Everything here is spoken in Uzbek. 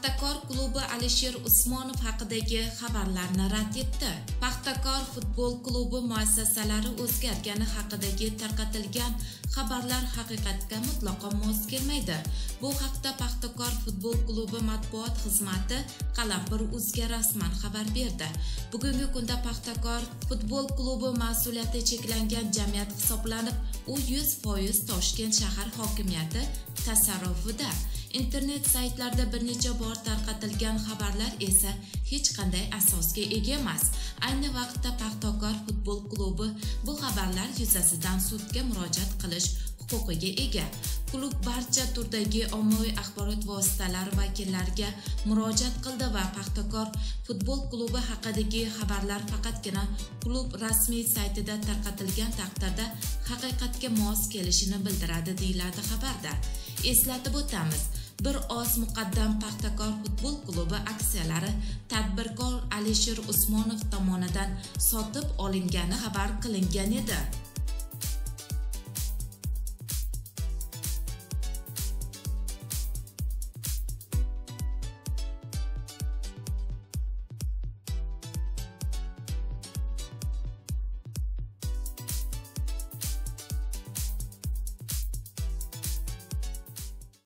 Paxtakor klubi Alisher Usmonov haqidagi xabarlarni rad etdi. Paxtakor futbol klubi muassasalari o'zgargani haqidagi tarqatilgan xabarlar haqiqatga mutlaqo mos kelmaydi. Bu haqda Paxtakor futbol klubi matbuot xizmati Qalampir.uzga rasman xabar berdi. Bugungi kunda Paxtakor futbol klubi mas'uliyati cheklangan jamiyat hisoblanib, u 100% Toshkent shahar hokimiyati tasarrufida. Internet saytlarda bir necha bor tarqatilgan xabarlar esa hech qanday asosga ega emas. Ayni vaqtda Paxtakor futbol klubi bu xabarlar yuzasidan sudga murojaat qilish huquqiga ega. Klub barcha turdagi ommaviy axborot vositalari vakillariga murojaat qildi va Paxtakor futbol klubi haqidagi xabarlar faqatgina klub rasmiy saytida tarqatilgan taqdirda haqiqatga mos kelishini bildiradi, deyiladi xabarda. Eslatib o'tamiz, bir oz muqaddam Paxtakor futbol klubi aksiyalari tadbirkor Alisher Usmonov tomonidan sotib olingani xabar qilingan edi.